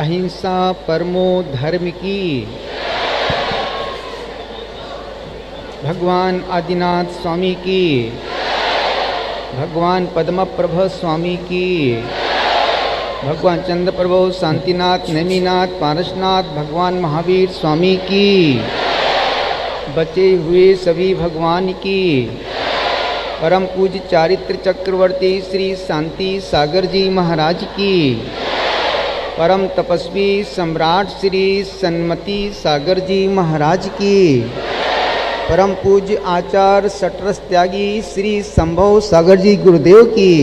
अहिंसा परमो धर्म की। भगवान आदिनाथ स्वामी की। भगवान पद्मप्रभ स्वामी की। भगवान चंद्रप्रभु शांतिनाथ नेमिनाथ पारसनाथ भगवान महावीर स्वामी की। बचे हुए सभी भगवान की। परम पूज्य चारित्र चक्रवर्ती श्री शांति सागर जी महाराज की। परम तपस्वी सम्राट श्री सन्मति सागर जी महाराज की। परम पूज्य आचार्य सटरस त्यागी श्री संभव सागर जी गुरुदेव की।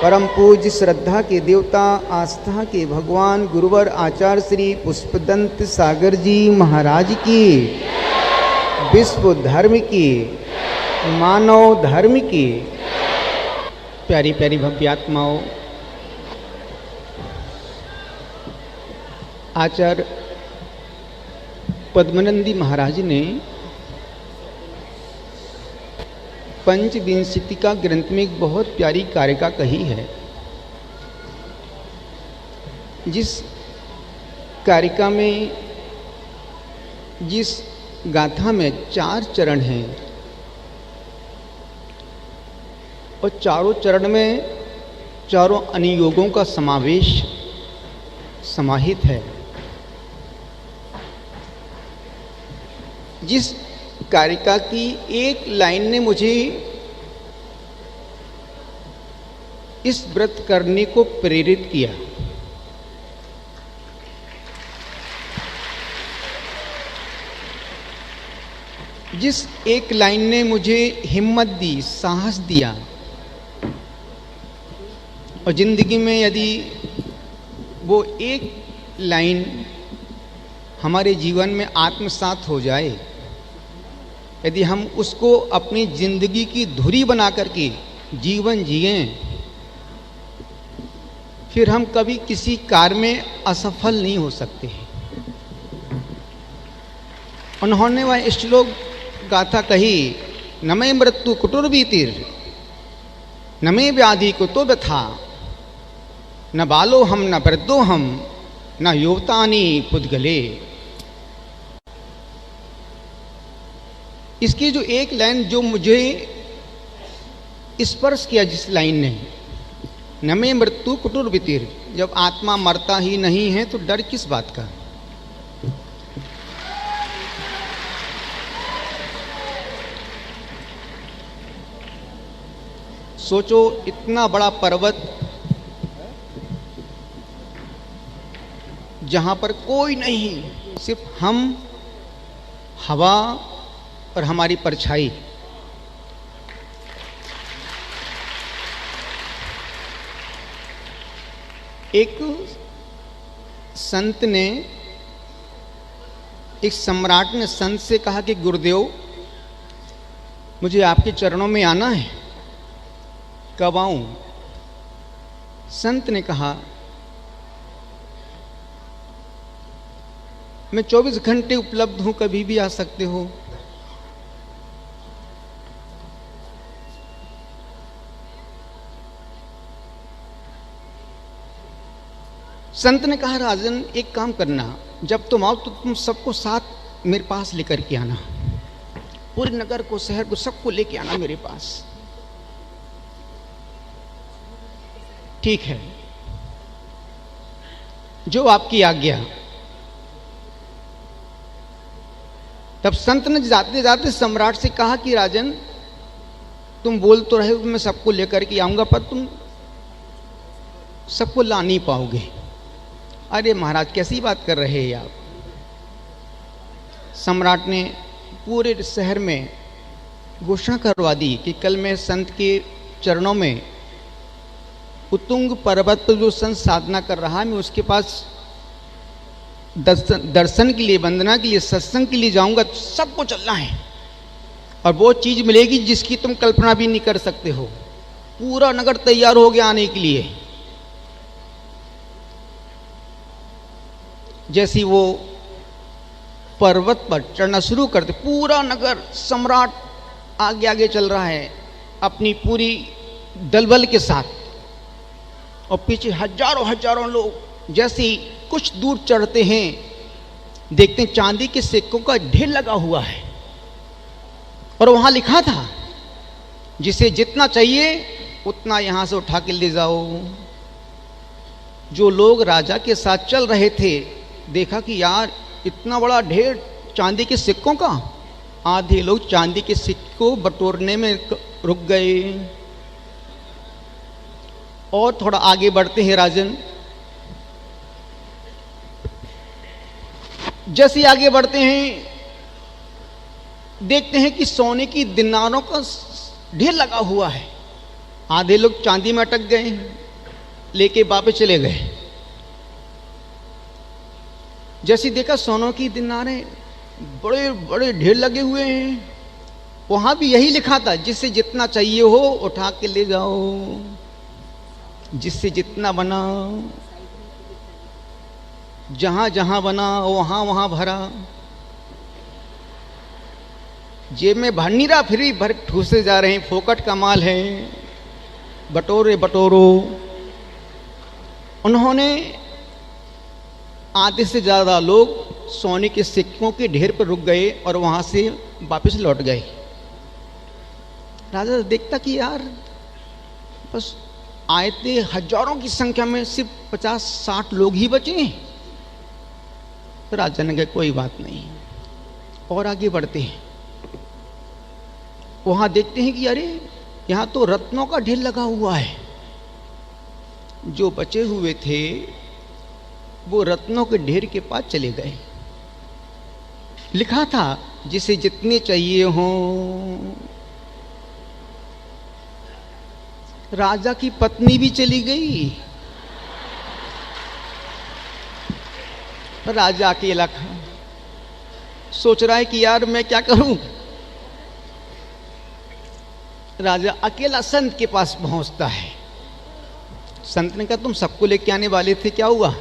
परम पूज्य श्रद्धा के देवता आस्था के भगवान गुरुवर आचार्य श्री पुष्पदंत सागर जी महाराज की। विश्व धर्म की, मानव धर्म की प्यारी प्यारी भव्य आत्माओं, आचार्य पद्मनंदी महाराज ने पंचविंशतिका ग्रंथ में एक बहुत प्यारी कारिका कही है। जिस कारिका में, जिस गाथा में 4 चरण हैं और चारों चरण में चारों अनुयोगों का समावेश समाहित है। जिस कारिका की एक लाइन ने मुझे इस व्रत करने को प्रेरित किया। जिस एक लाइन ने मुझे हिम्मत दी, साहस दिया। और जिंदगी में यदि वो एक लाइन हमारे जीवन में आत्मसात हो जाए, यदि हम उसको अपनी जिंदगी की धुरी बना करके जीवन जिएं, फिर हम कभी किसी कार्य में असफल नहीं हो सकते हैं। उन्होंने वह श्लोक गाथा कही, न मे मृत्यु कुटुर्भीतिर न मे व्याधि कुतो व्यथा न बालो हम न वृद्धो हम न युवतानी पुद्गले। इसकी जो एक लाइन जो मुझे स्पर्श किया, जिस लाइन ने, न मे मृत्यु कुटुर्भीतिर, जब आत्मा मरता ही नहीं है तो डर किस बात का। सोचो, इतना बड़ा पर्वत जहां पर कोई नहीं, सिर्फ हम, हवा और हमारी परछाई। एक संत ने, एक सम्राट ने संत से कहा कि गुरुदेव, मुझे आपके चरणों में आना है, कब आऊं? संत ने कहा, मैं 24 घंटे उपलब्ध हूं, कभी भी आ सकते हो। संत ने कहा, राजन एक काम करना, जब तुम आओ तो तुम सबको साथ मेरे पास लेकर के आना, पूरे नगर को, शहर को, सबको लेके आना मेरे पास। ठीक है, जो आपकी आज्ञा। तब संत ने जाते जाते सम्राट से कहा कि राजन, तुम बोल तो रहे हो मैं सबको लेकर के आऊंगा, पर तुम सबको ला नहीं पाओगे। अरे महाराज, कैसी बात कर रहे हैं आप? सम्राट ने पूरे शहर में घोषणा करवा दी कि कल मैं संत के चरणों में उत्तुंग पर्वत पर जो संत साधना कर रहा है, मैं उसके पास दर्शन के लिए, वंदना के लिए, सत्संग के लिए जाऊंगा। तो सबको चलना है और वो चीज मिलेगी जिसकी तुम कल्पना भी नहीं कर सकते हो। पूरा नगर तैयार हो गया आने के लिए। जैसी वो पर्वत पर चढ़ना शुरू करते, पूरा नगर, सम्राट आगे आगे चल रहा है अपनी पूरी दलबल के साथ, और पीछे हजारों हजारों लोग जैसे ही कुछ दूर चढ़ते हैं, देखते हैं चांदी के सिक्कों का ढेर लगा हुआ है, और वहां लिखा था जिसे जितना चाहिए उतना यहां से उठा के ले जाओ। जो लोग राजा के साथ चल रहे थे, देखा कि यार इतना बड़ा ढेर चांदी के सिक्कों का, आधे लोग चांदी के सिक्कों बटोरने में रुक गए। और थोड़ा आगे बढ़ते हैं राजन, जैसे आगे बढ़ते हैं देखते हैं कि सोने की दिनारों का ढेर लगा हुआ है। आधे लोग चांदी में अटक गए, लेके वापस चले गए। जैसे देखा सोनों की दिनारे बड़े बड़े ढेर लगे हुए हैं, वहां भी यही लिखा था जिससे जितना चाहिए हो उठा के ले जाओ, जिससे जितना बना, जहां जहां बना वहां वहां भरा। जेब में भर नहीं रहा, फिर भी भर ठूसे जा रहे हैं, फोकट का माल है, बटोरे बटोरो। उन्होंने आधे से ज्यादा लोग सोने के सिक्कों के ढेर पर रुक गए और वहां से वापस लौट गए। राजा देखता कि यार बस आए थे हजारों की संख्या में, सिर्फ 50-60 लोग ही बचे। तो राजा ने कहा कोई बात नहीं, और आगे बढ़ते हैं। वहां देखते हैं कि अरे यहां तो रत्नों का ढेर लगा हुआ है। जो बचे हुए थे वो रत्नों के ढेर के पास चले गए। लिखा था जिसे जितने चाहिए हो। राजा की पत्नी भी चली गई, राजा अकेला सोच रहा है कि यार मैं क्या करूं। राजा अकेला संत के पास पहुंचता है। संत ने कहा तुम सबको लेके आने वाले थे, क्या हुआ?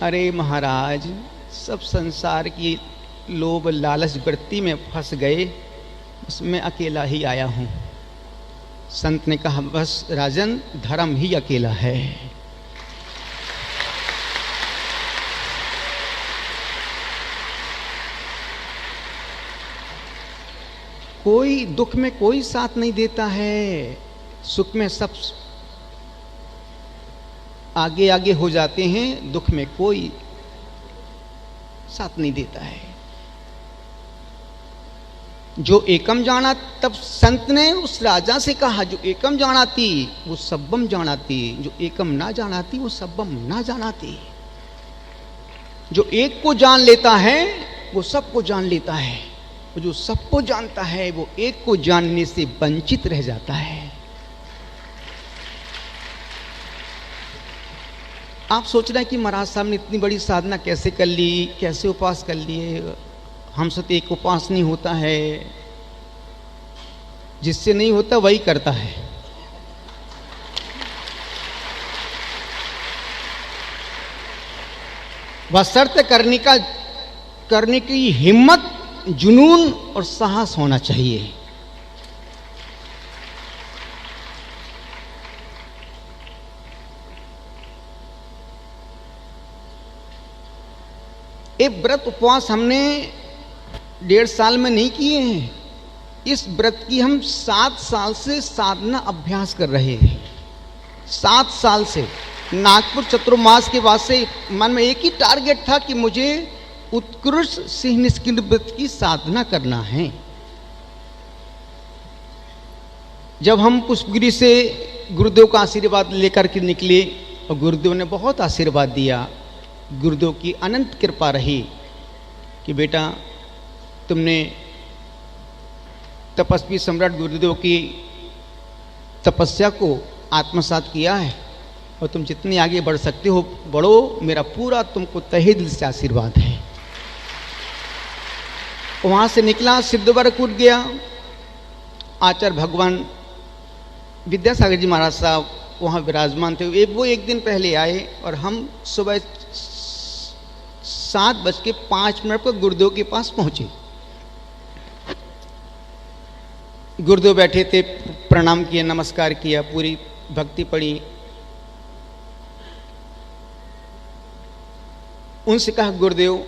अरे महाराज, सब संसार की लोभ लालच वृत्ति में फंस गए, बस मैं अकेला ही आया हूं। संत ने कहा बस राजन, धर्म ही अकेला है। कोई दुख में कोई साथ नहीं देता है, सुख में सब आगे आगे हो जाते हैं, दुख में कोई साथ नहीं देता है। जो एकम जाना, तब संत ने उस राजा से कहा जो एकम जानाती वो सब्बम जानाती, जो एकम ना जानाती वो सब्बम ना जानाती। जो एक को जान लेता है वो सबको जान लेता है, और जो सबको जानता है वो एक को जानने से वंचित रह जाता है। आप सोच रहे हैं कि महाराज साहब ने इतनी बड़ी साधना कैसे कर ली, कैसे उपवास कर लिए। हमसे तो एक उपवास नहीं होता है, जिससे नहीं होता वही करता है। बशर्ते करने की हिम्मत, जुनून और साहस होना चाहिए। ये व्रत उपवास हमने 1.5 साल में नहीं किए हैं। इस व्रत की हम 7 साल से साधना अभ्यास कर रहे हैं। 7 साल से नागपुर चतुर्मास के बाद से मन में एक ही टारगेट था कि मुझे उत्कृष्ट सिंह निष्किल व्रत की साधना करना है। जब हम पुष्पगिरी से गुरुदेव का आशीर्वाद लेकर के निकले, और गुरुदेव ने बहुत आशीर्वाद दिया, गुरुदेव की अनंत कृपा रही कि बेटा तुमने तपस्वी सम्राट गुरुदेव की तपस्या को आत्मसात किया है, और तुम जितनी आगे बढ़ सकते हो बढ़ो, मेरा पूरा तुमको तहे दिल से आशीर्वाद है। वहां से निकला, सिद्धवर कूद गया। आचार्य भगवान विद्यासागर जी महाराज साहब वहाँ विराजमान थे। वो एक दिन पहले आए और हम सुबह 7:05 पर गुरुदेव के पास पहुंचे। गुरुदेव बैठे थे, प्रणाम किया, नमस्कार किया, पूरी भक्ति पढ़ी। उनसे कहा गुरुदेव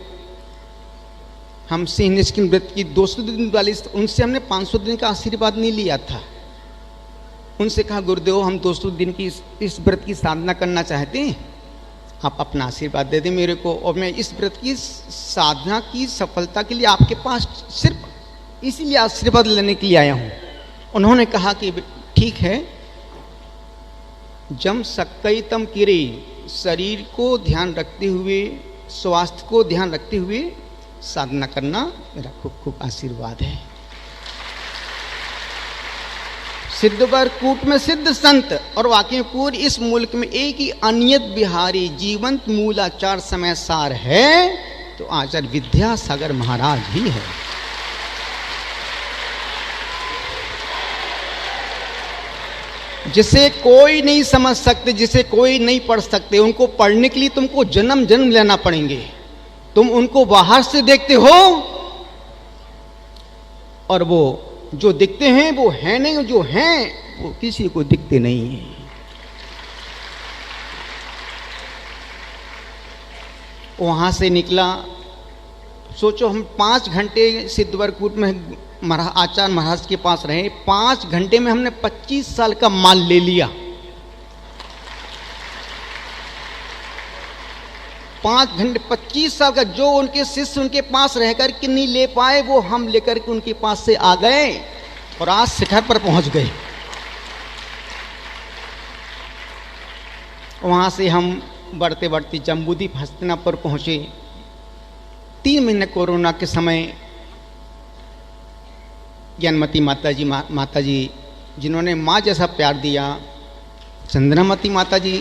हम सिंह निष्किन व्रत की 200 दिन वाली, उनसे हमने 500 दिन का आशीर्वाद नहीं लिया था। उनसे कहा गुरुदेव हम 200 दिन की इस व्रत की साधना करना चाहते हैं, आप अपना आशीर्वाद दे दें मेरे को, और मैं इस व्रत की साधना की सफलता के लिए आपके पास सिर्फ इसीलिए आशीर्वाद लेने के लिए आया हूँ। उन्होंने कहा कि ठीक है, जम सकई तम किरे, शरीर को ध्यान रखते हुए, स्वास्थ्य को ध्यान रखते हुए साधना करना मेरा खूब खूब आशीर्वाद है। सिद्धवर कूट में सिद्ध संत और वाकई पूर्व इस मुल्क में एक ही अनियत बिहारी जीवंत मूलाचार समय सार है तो आचार्य विद्यासागर महाराज ही है। जिसे कोई नहीं समझ सकते, जिसे कोई नहीं पढ़ सकते, उनको पढ़ने के लिए तुमको जन्म जन्म लेना पड़ेंगे। तुम उनको बाहर से देखते हो और वो जो दिखते हैं वो है नहीं, जो हैं वो किसी को दिखते नहीं है। वहां से निकला, सोचो हम 5 घंटे सिद्धवरकूट में आचार्य महाराज के पास रहे। 5 घंटे में हमने 25 साल का माल ले लिया। 5 घंटे 25 साल का जो उनके शिष्य उनके पास रहकर के नहीं ले पाए वो हम लेकर के उनके पास से आ गए और आज शिखर पर पहुंच गए। वहां से हम बढ़ते बढ़ते जम्बूद्वीप हस्तिनापुर पहुंचे। 3 महीने कोरोना के समय ज्ञानमती माता जी जिन्होंने माँ जैसा प्यार दिया, चंद्रमती माता जी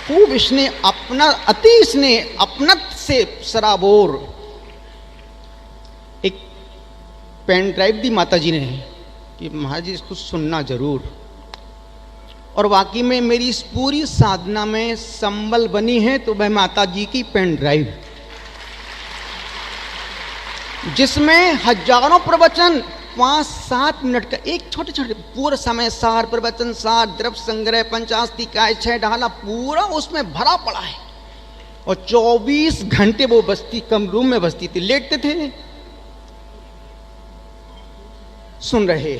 खूब स्नेह, अपना अति स्नेह, अपनत से सराबोर एक पेन ड्राइव दी माता जी ने कि महाराज जी इसको सुनना जरूर। और वाकई में मेरी इस पूरी साधना में संबल बनी है तो वह माता जी की पेन ड्राइव, जिसमें हजारों प्रवचन 5-7 मिनट का एक छोटे छोटे पूरा समय सार, प्रवचन सार, द्रव्य संग्रह, पंचास्तिकाय, 6 ढाला पूरा उसमें भरा पड़ा है। और 24 घंटे वो बस्ती कम रूम में बसती थी, लेटते थे सुन रहे।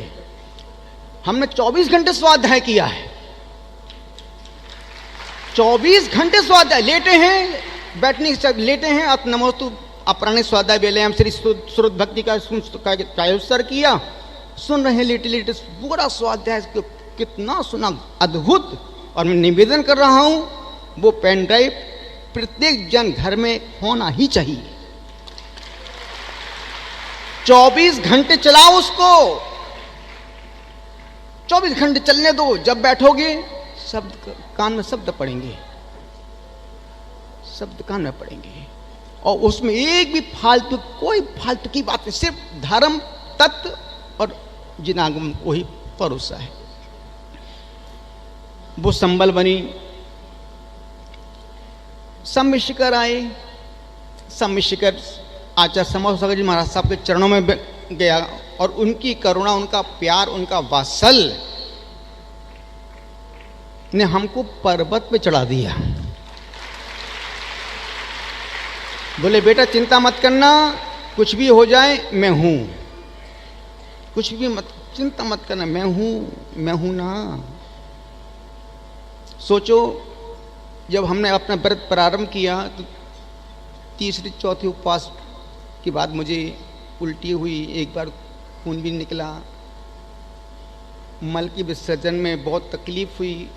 हमने 24 घंटे स्वाध्याय किया है, 24 घंटे स्वाध्याय, लेटे हैं, बैठने लेटे हैं, अत नमोस्तु अपराणे स्वाध्याय बेले हम श्री श्रुत भक्ति का कायोत्सर किया, सुन रहे हैं लेटे लेटे पूरा स्वाध्याय। कितना सुना, अद्भुत। और मैं निवेदन कर रहा हूं वो पेन ड्राइव प्रत्येक जन घर में होना ही चाहिए। 24 घंटे चलाओ उसको, 24 घंटे चलने दो। जब बैठोगे शब्द कान में शब्द पड़ेंगे, शब्द कान में पड़ेंगे और उसमें एक भी फालतू, कोई फालतू की बात नहीं, सिर्फ धर्म तत्व और जिनागम वही परोसा है। वो संबल बनी। सम्मिश्कर आए, सम्मिश्कर आचार्य समोसागर जी महाराज साहब के चरणों में गया और उनकी करुणा, उनका प्यार, उनका वात्सल्य ने हमको पर्वत पे चढ़ा दिया। बोले बेटा चिंता मत करना, कुछ भी हो जाए मैं हूं, कुछ भी मत चिंता मत करना, मैं हूं ना। सोचो जब हमने अपना व्रत प्रारंभ किया तो 3-4 उपवास के बाद मुझे उल्टी हुई, एक बार खून भी निकला, मल के विसर्जन में बहुत तकलीफ हुई।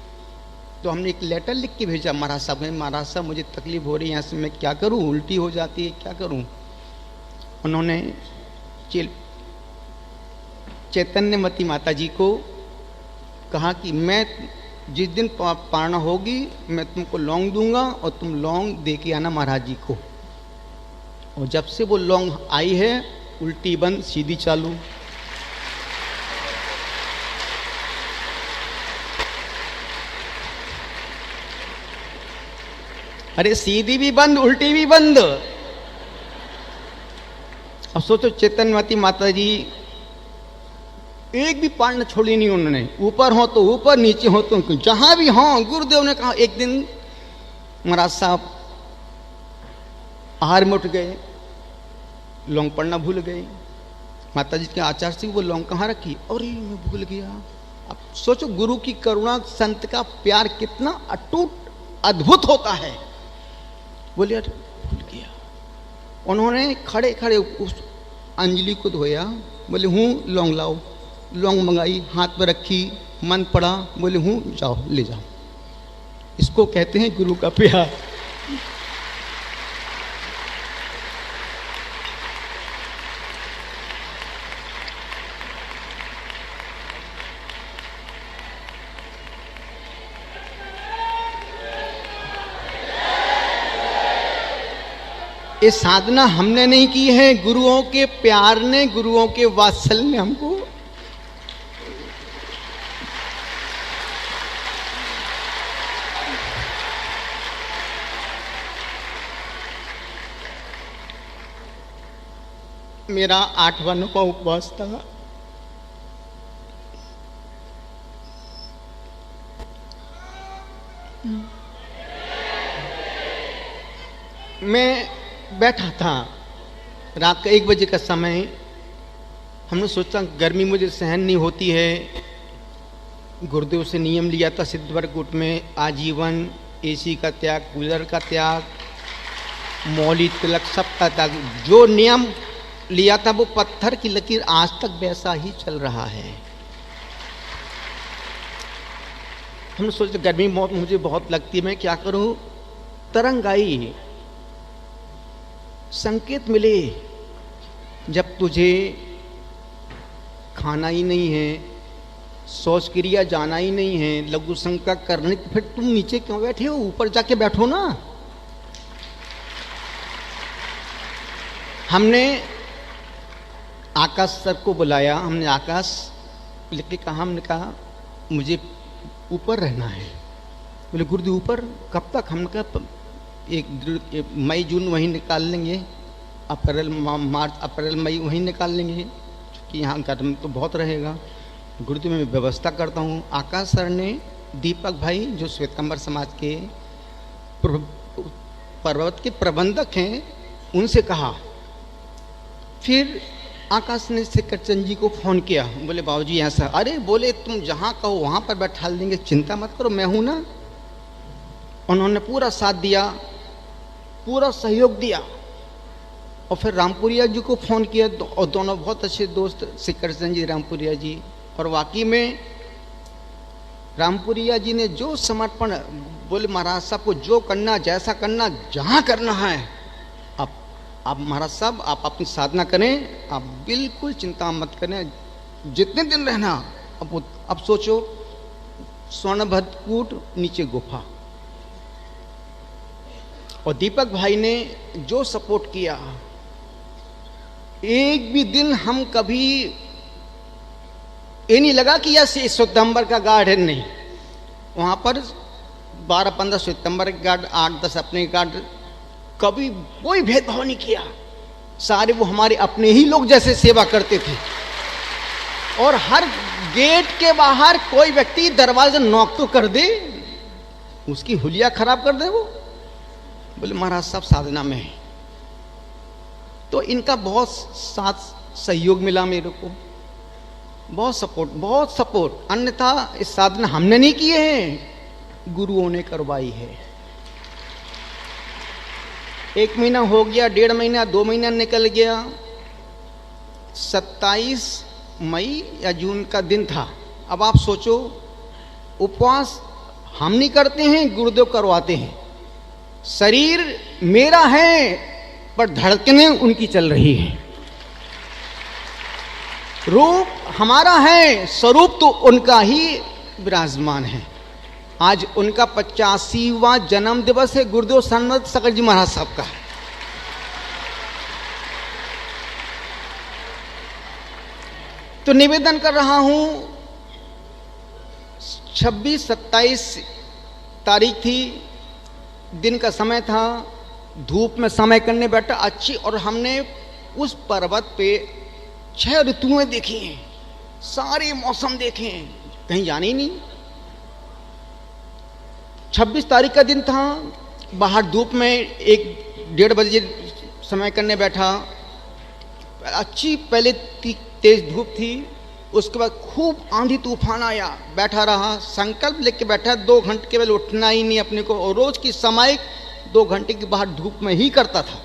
तो हमने एक लेटर लिख के भेजा महाराज साहब ने, महाराज साहब मुझे तकलीफ हो रही है, यहाँ से मैं क्या करूँ, उल्टी हो जाती है, क्या करूँ। उन्होंने चैतन्यमती माता जी को कहा कि मैं जिस दिन पारना होगी मैं तुमको लौंग दूंगा और तुम लौंग दे के आना महाराज जी को। और जब से वो लौंग आई है उल्टी बंद, सीधी चालू। अरे सीधी भी बंद, उल्टी भी बंद। अब सोचो चैतन्यवती माता जी एक भी पालना छोड़ी नहीं उन्होंने, ऊपर हो तो ऊपर, नीचे हो तो जहां भी हो। गुरुदेव ने कहा एक दिन महाराज साहब आहार में उठ गए, लौंग पढ़ना भूल गए। माता जी के आचार से वो लौंग कहाँ रखी, अरे मैं भूल गया। अब सोचो गुरु की करुणा, संत का प्यार कितना अटूट अद्भुत होता है। बोले यार भूल गया। उन्होंने खड़े खड़े उस अंजलि को धोया, बोले हूँ लौंग लाओ, लौंग मंगाई, हाथ पर रखी, मन पड़ा, बोले हूँ जाओ ले जाओ। इसको कहते हैं गुरु का प्यार। ये साधना हमने नहीं की है, गुरुओं के प्यार ने, गुरुओं के वात्सल्य ने हमको मेरा 8वां 9वां उपवास था। मैं बैठा था, रात का 1 बजे का समय। हमने सोचा गर्मी मुझे सहन नहीं होती है। गुरुदेव से नियम लिया था सिद्धवर्ग कूट में, आजीवन एसी का त्याग, कूलर का त्याग, मौली तिलक सबका त्याग। जो नियम लिया था वो पत्थर की लकीर आज तक वैसा ही चल रहा है। हमने सोचा गर्मी मुझे बहुत लगती है, मैं क्या करूं। तरंग आई, संकेत मिले, जब तुझे खाना ही नहीं है, शौच क्रिया जाना ही नहीं है, लघु संका करनी, तो फिर तुम नीचे क्यों बैठे हो, ऊपर जाके बैठो ना। हमने आकाश सर को बुलाया, हमने आकाश लिख के कहा, हमने कहा मुझे ऊपर रहना है। बोले गुरुदेव ऊपर कब तक? हमने कहा 1 मई जून वहीं निकाल लेंगे, अप्रैल मार्च अप्रैल मई वहीं निकाल लेंगे, क्योंकि यहाँ गर्म तो बहुत रहेगा। गुरुदेव मैं व्यवस्था करता हूँ। आकाश सर ने दीपक भाई जो श्वेतंबर समाज के पर्वत के प्रबंधक हैं उनसे कहा। फिर आकाश ने शेखरचंद जी को फ़ोन किया, बोले बाबूजी यहाँ से। अरे बोले तुम जहाँ कहो वहाँ पर बैठा देंगे, चिंता मत करो, मैं हूँ ना। उन्होंने पूरा साथ दिया, पूरा सहयोग दिया। और फिर रामपुरिया जी को फ़ोन किया, और दोनों बहुत अच्छे दोस्त, शेखरचंद जी, रामपुरिया जी। और वाकई में रामपुरिया जी ने जो समर्पण, बोले महाराज साहब को जो करना, जैसा करना, जहाँ करना है, आप महाराज साहब आप अपनी साधना करें, आप बिल्कुल चिंता मत करें, जितने दिन रहना। अब सोचो, स्वर्णभद्र कूट, नीचे गुफा, और दीपक भाई ने जो सपोर्ट किया, एक भी दिन हम कभी ये नहीं लगा कि यह सितंबर का गार्ड नहीं। वहाँ पर 12-15 सितंबर के गार्ड, 8-10 अपने गार्ड, कभी कोई भेदभाव नहीं किया। सारे वो हमारे अपने ही लोग जैसे सेवा करते थे। और हर गेट के बाहर कोई व्यक्ति दरवाजा नॉक तो कर दे, उसकी हुलिया खराब कर दे वो। बोले महाराज साहब साधना में है। तो इनका बहुत साथ सहयोग मिला मेरे को, बहुत सपोर्ट। अन्यथा इस साधना हमने नहीं की है, गुरुओं ने करवाई है। 1 महीना हो गया, 1.5 महीना, 2 महीना निकल गया। 27 मई या जून का दिन था। अब आप सोचो, उपवास हम नहीं करते हैं, गुरुदेव करवाते हैं। शरीर मेरा है पर धड़कनें उनकी चल रही है। रूप हमारा है, स्वरूप तो उनका ही विराजमान है। आज उनका 85वां जन्म दिवस है, गुरुदेव सन्मत सकल जी महाराज साहब का। तो निवेदन कर रहा हूं, 26-27 तारीख थी, दिन का समय था, धूप में समय करने बैठा अच्छी। और हमने उस पर्वत पे 6 ऋतुएं देखी हैं, सारे मौसम देखे हैं, कहीं जाने ही नहीं। 26 तारीख का दिन था, बाहर धूप में 1-1:30 बजे समय करने बैठा। अच्छी पहले तेज धूप थी, उसके बाद खूब आंधी तूफान आया। बैठा रहा, संकल्प लेके बैठा 2 घंटे केवल उठना ही नहीं अपने को, और रोज की समय 2 घंटे की बाहर धूप में ही करता था।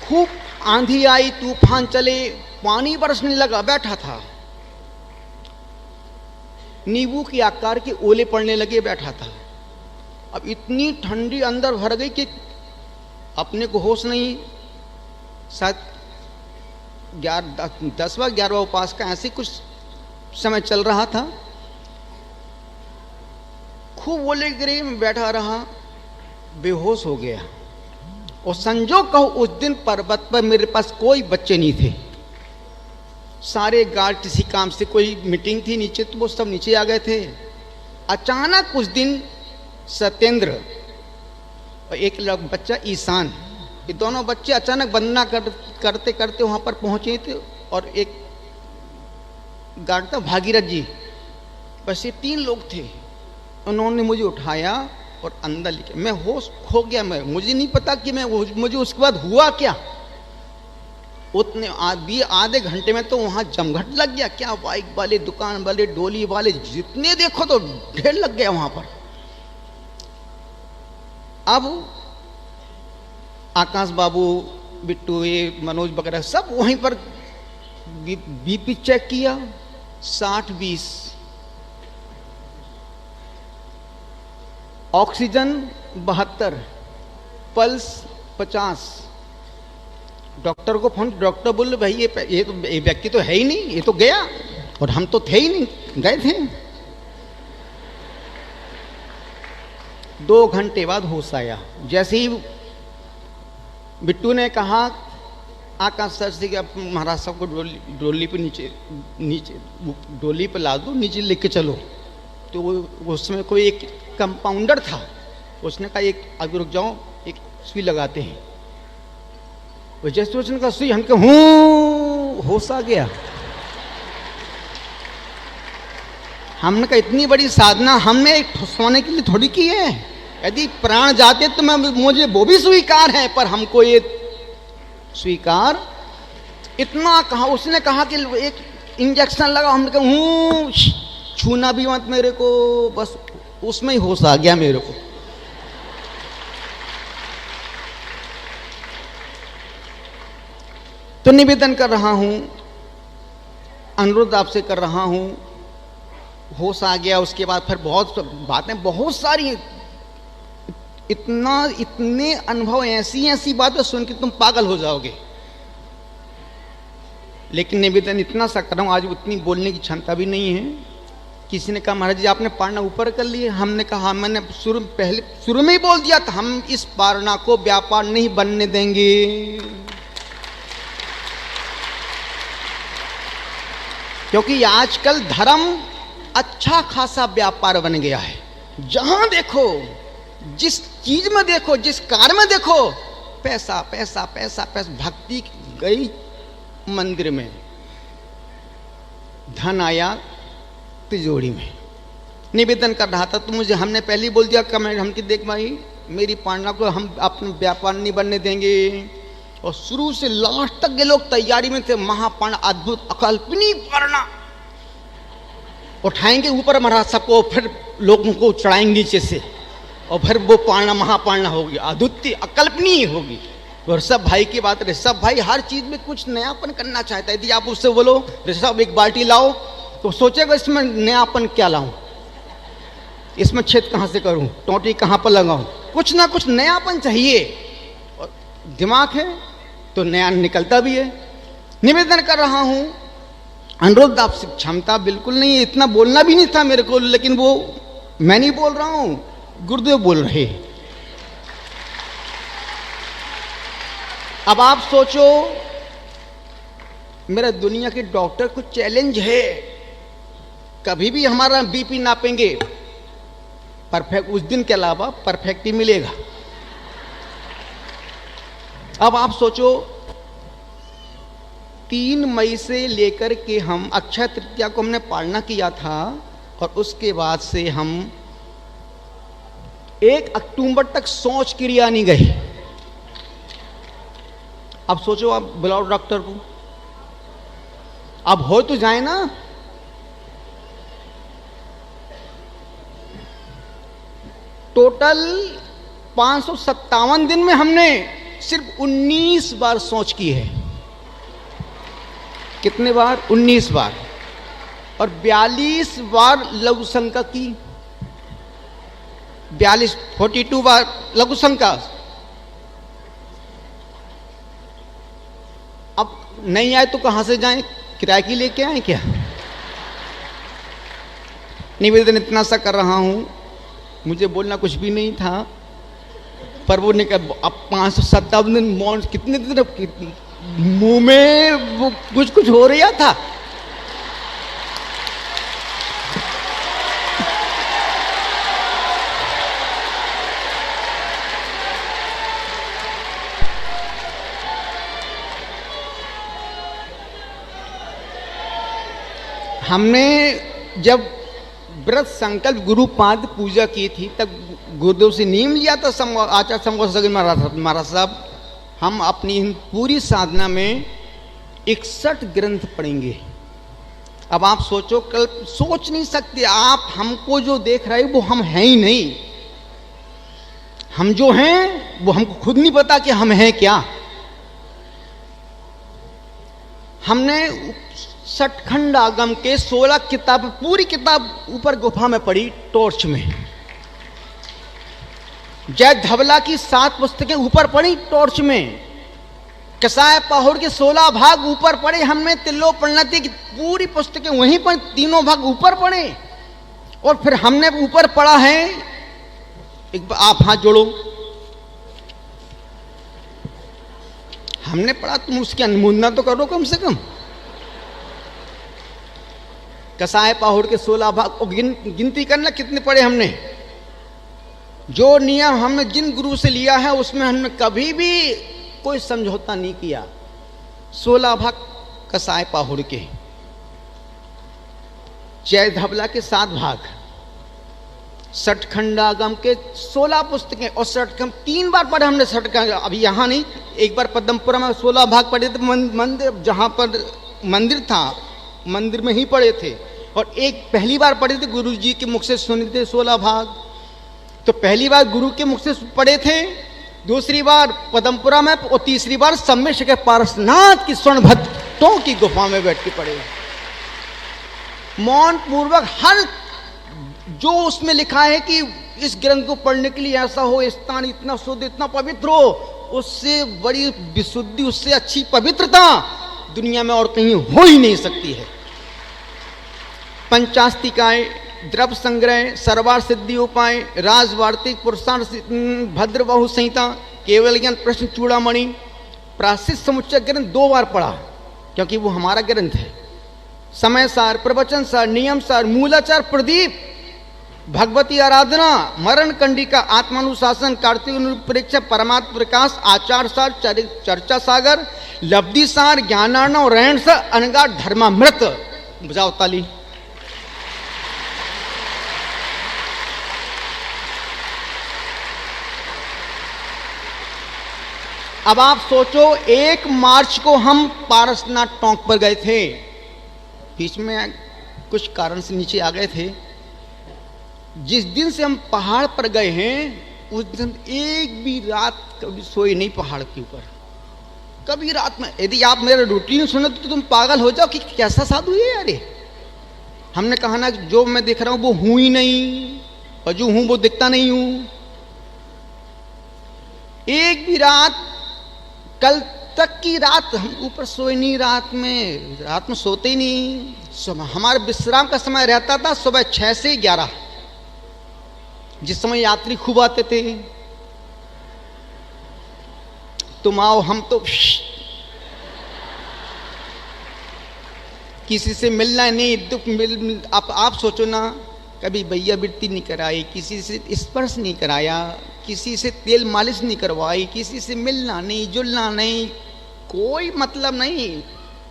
खूब आंधी आई, तूफान चले, पानी बरसने लगा। बैठा था, नींबू के आकार के ओले पड़ने लगे। बैठा था, अब इतनी ठंडी अंदर भर गई कि अपने को होश नहीं। शायद 10वां 11वां उपास का ऐसे कुछ समय चल रहा था। खूब ओले गिरे, मैं बैठा रहा, बेहोश हो गया। और संजोग कहो उस दिन पर्वत पर मेरे पास कोई बच्चे नहीं थे। सारे गार्ड किसी काम से, कोई मीटिंग थी नीचे, तो वो सब नीचे आ गए थे। अचानक उस दिन सत्येंद्र और एक बच्चा ईशान, ये दोनों बच्चे अचानक वंदना करते करते वहां पर पहुंचे थे। और एक गार्ड था भागीरथ जी, बस ये 3 लोग थे। उन्होंने मुझे उठाया और अंदर लेके, मैं होश खो गया। मुझे नहीं पता कि मुझे उसके बाद हुआ क्या। उतने आधे घंटे में तो वहां जमघट लग गया। क्या बाइक वाले, दुकान वाले, डोली वाले, जितने देखो तो ढेर लग गया वहां पर। अब आकाश बाबू, बिट्टू, ये मनोज वगैरह सब वहीं पर बीपी चेक किया, 60-20, ऑक्सीजन 72, पल्स 50। डॉक्टर को फोन, डॉक्टर बोले भाई ये व्यक्ति तो है ही नहीं, ये तो गया, और हम तो थे ही नहीं, गए थे। 2 घंटे बाद होश आया। जैसे ही बिट्टू ने कहा आकाश सर से कि अब महाराज साहब को डोली पे नीचे डोली पे ला दो, नीचे लेके चलो। तो वो उसमें कोई एक कंपाउंडर था, उसने कहा एक अभी रुक जाओ, एक सुई लगाते हैं। वो जैसे उसने कहा सुई, हमके होश आ गया। हमने कहा इतनी बड़ी साधना हमने सोने के लिए थोड़ी की है। यदि प्राण जाते तो मुझे वो भी स्वीकार है, पर हमको ये स्वीकार इतना कहा। उसने कहा कि एक इंजेक्शन लगा, हमने कहा छूना भी मत मेरे को, बस उसमें ही होश आ गया मेरे को। तो निवेदन कर रहा हूं, अनुरोध आपसे कर रहा हूं, होश आ गया। उसके बाद फिर बहुत बातें, बहुत सारी, इतने अनुभव, ऐसी बातें सुन के तुम पागल हो जाओगे। लेकिन निवेदन इतना सा कर रहा हूं, आज उतनी बोलने की क्षमता भी नहीं है। किसी ने कहा महाराज जी आपने पारना ऊपर कर लिए। हमने कहा, मैंने शुरू में ही बोल दिया था, हम इस पारना को व्यापार नहीं बनने देंगे। क्योंकि आजकल धर्म अच्छा खासा व्यापार बन गया है। जहां देखो, जिस चीज में देखो, जिस कार्य में देखो, पैसा पैसा पैसा पैसा। भक्ति गई मंदिर में, धन आया तिजोरी में। निवेदन कर रहा था तो मुझे हमने पहले ही बोल दिया कि हमकी देख भाई, मेरी पांडा को हम अपने व्यापार नहीं बनने देंगे। और शुरू से लास्ट तक ये लोग तैयारी में थे। महापांड अद्भुत अकल्पनीय पारणा उठाएंगे ऊपर महाराज सबको, फिर लोगों को चढ़ाएंगे नीचे से, और फिर वो पारणा महापारणा होगी, अद्वितीय अकल्पनीय होगी। और सब भाई की बात, ऋषभ भाई हर चीज में कुछ नयापन करना चाहता है। यदि आप उससे बोलो ऋषभ एक बाल्टी लाओ, तो सोचेगा इसमें नयापन क्या लाऊं, इसमें छेद कहां से करूं, टोटी कहां पर लगाऊं, कुछ ना कुछ नयापन चाहिए। और दिमाग है तो नया निकलता भी है। निवेदन कर रहा हूं, अनुरोध आपसे, क्षमता बिल्कुल नहीं है, इतना बोलना भी नहीं था मेरे को, लेकिन वो मैं नहीं बोल रहा हूं, गुरुदेव बोल रहे। अब आप सोचो, मेरा दुनिया के डॉक्टर को चैलेंज है, कभी भी हमारा बीपी नापेंगे परफेक्ट, उस दिन के अलावा परफेक्ट ही मिलेगा। अब आप सोचो, 3 मई से लेकर के हम अक्षय तृतीया को हमने पालना किया था, और उसके बाद से हम 1 अक्टूबर तक शौच क्रिया नहीं गए। अब सोचो, आप बुलाओ डॉक्टर को, अब हो तो जाए ना। टोटल 557 दिन में हमने सिर्फ 19 बार सोच की है। कितने बार? 19 बार। और 42 बार लघु शंका की, 42 बार लघु शंका। अब नहीं आए तो कहां से जाएं? किराए की लेके आए क्या? निवेदन इतना सा कर रहा हूं, मुझे बोलना कुछ भी नहीं था, पर वो ने कहा अब 557 दिन मौन, कितने दिन मुंह में वो कुछ कुछ हो रहा था। हमने जब व्रत संकल्प गुरुपाद पूजा की थी तब गुरुदेव से नियम लिया था आचार्य संगोष्ठी महाराज साहब, हम अपनी पूरी साधना में 61 ग्रंथ पढ़ेंगे। अब आप सोचो, कल सोच नहीं सकते आप, हमको जो देख रहे वो हम हैं ही नहीं। हम जो हैं वो हमको खुद नहीं पता कि हम हैं क्या। हमने सठखंड आगम के 16 किताब, पूरी किताब ऊपर गुफा में पढ़ी टॉर्च में। जय धवला की 7 पुस्तकें ऊपर पढ़ी टॉर्च में। कसाय पाहुड़ के 16 भाग ऊपर पढ़े हमने। तिल्लो प्रणति की पूरी पुस्तकें वहीं पर, तीनों भाग ऊपर पढ़े। और फिर हमने ऊपर पढ़ा है, एक बार आप हाथ जोड़ो, हमने पढ़ा, तुम उसकी अनुमोदना तो करो कम से कम। कसाय पाहुड़ के 16 भाग, गिनती करना कितने पढ़े हमने। जो नियम हमने जिन गुरु से लिया है उसमें हमने कभी भी कोई समझौता नहीं किया। 16 भाग कसाय पाहुड़ के, जय धवला के 7 भाग, सठखंडागम के 16 पुस्तकें। और सठखंड 3 बार पढ़े हमने सठखंड, अभी यहाँ नहीं, एक बार पद्मपुरा में 16 भाग पढ़े थे, मंदिर जहाँ पर मंदिर था मंदिर में ही पढ़े थे। और एक पहली बार पढ़े थे, गुरु जी के मुख से सुने थे 16 भाग। तो पहली बार गुरु के मुख से पढ़े थे, दूसरी बार पद्मपुरा में, और तीसरी बार सम्मेश के पारसनाथ की स्वर्ण भट्टों की गुफा में बैठ के पढ़े। मौन पूर्वक हर जो उसमें लिखा है कि इस ग्रंथ को पढ़ने के लिए ऐसा हो, स्थान इतना शुद्ध, इतना पवित्र हो, उससे बड़ी विशुद्धि, उससे अच्छी पवित्रता दुनिया में और कहीं हो ही नहीं सकती है। पंचास्तिकाएं, द्रव्य संग्रह, सर्वार सिद्धि उपाय, राजवार्तिक, पुरुषार्थ, भद्रबाहु संहिता, केवल ज्ञान, प्रश्न चूड़ामणि, प्राश्चित समुच्चय ग्रंथ 2 बार पढ़ा, क्योंकि वो हमारा ग्रंथ है। समय सार, प्रवचन सार, नियम सार, मूलाचार, प्रदीप, भगवती आराधना, मरण कंडिका, आत्मानुशासन, कार्तिक परीक्षा, परमात्म प्रकाश, आचार सार, चर्चा सागर, लब्धि सार, ज्ञानार्णव, रहन सार, अनगार, धर्मामृत। बजाओ ताली। अब आप सोचो, 1 मार्च को हम पारसनाथ टोंक पर गए थे, बीच में कुछ कारण से नीचे आ गए थे। जिस दिन से हम पहाड़ पर गए हैं उस दिन एक भी रात कभी सोए नहीं पहाड़ के ऊपर, कभी रात में। यदि आप मेरा रूटीन सुने तो तुम पागल हो जाओ कि कैसा साधु है यार। हमने कहा ना, जो मैं देख रहा हूं वो हूं ही नहीं, और जो हूं वो दिखता नहीं हूं। एक भी रात, कल तक की रात हम ऊपर सोए नहीं, रात में सोते ही नहीं। हमारे विश्राम का समय रहता था सुबह 6 से 11, जिस समय यात्री खूब आते थे। तुम आओ, हम तो किसी से मिलना नहीं, दुख मिल। आप सोचो ना, कभी भैया वृत्ति नहीं कराई, किसी से स्पर्श नहीं कराया, किसी से तेल मालिश नहीं करवाई, किसी से मिलना नहीं, जुलना नहीं, कोई मतलब नहीं,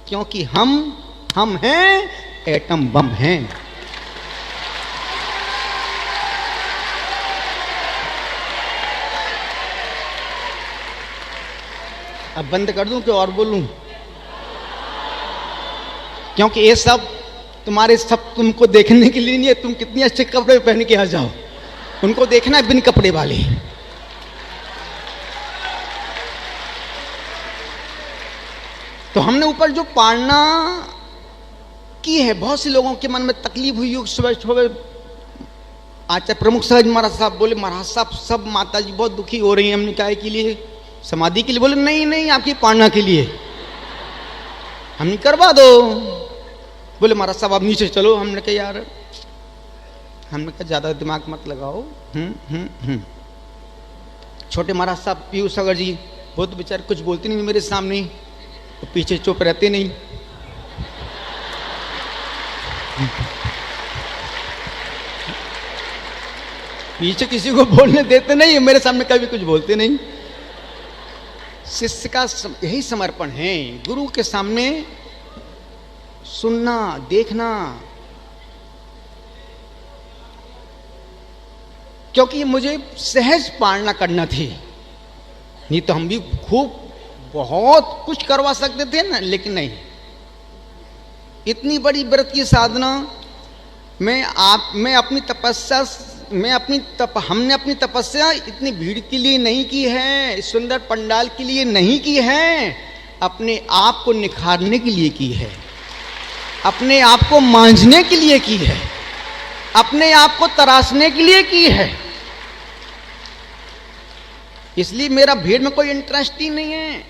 क्योंकि हम हैं, एटम बम हैं। अब बंद कर दूं कि और बोलूं? क्योंकि ये सब तुम्हारे सब तुमको देखने के लिए नहीं है, तुम कितने अच्छे कपड़े पहन के आ जाओ, उनको देखना है बिन कपड़े वाले। तो हमने ऊपर जो पालना की है, बहुत से लोगों के मन में तकलीफ हुई। सुबह सुबह आचार्य प्रमुख सहज महाराज साहब बोले, महाराज साहब सब माता जी बहुत दुखी हो रही हैं। हमने कहा के लिए? समाधि के लिए? बोले नहीं नहीं, आपकी पालना के लिए। हमने करवा दो। बोले महाराज साहब आप नीचे चलो। हमने कहा यार, हमने कहा ज्यादा दिमाग मत लगाओ। छोटे महाराज साहब पीयूष सागर जी, वो तो बेचारे कुछ बोलते नहीं मेरे सामने, तो पीछे चुप रहते नहीं। पीछे किसी को बोलने देते नहीं, मेरे सामने कभी कुछ बोलते नहीं। शिष्य का यही समर्पण है, गुरु के सामने सुनना, देखना। क्योंकि मुझे सहज पालना करना थी, नहीं तो हम भी खूब बहुत कुछ करवा सकते थे ना, लेकिन नहीं। इतनी बड़ी व्रत की साधना हमने अपनी तपस्या इतनी भीड़ के लिए नहीं की है, सुंदर पंडाल के लिए नहीं की है, अपने आप को निखारने के लिए की है, अपने आप को मांझने के लिए की है, अपने आप को तराशने के लिए की है। इसलिए मेरा भीड़ में कोई इंटरेस्ट ही नहीं है,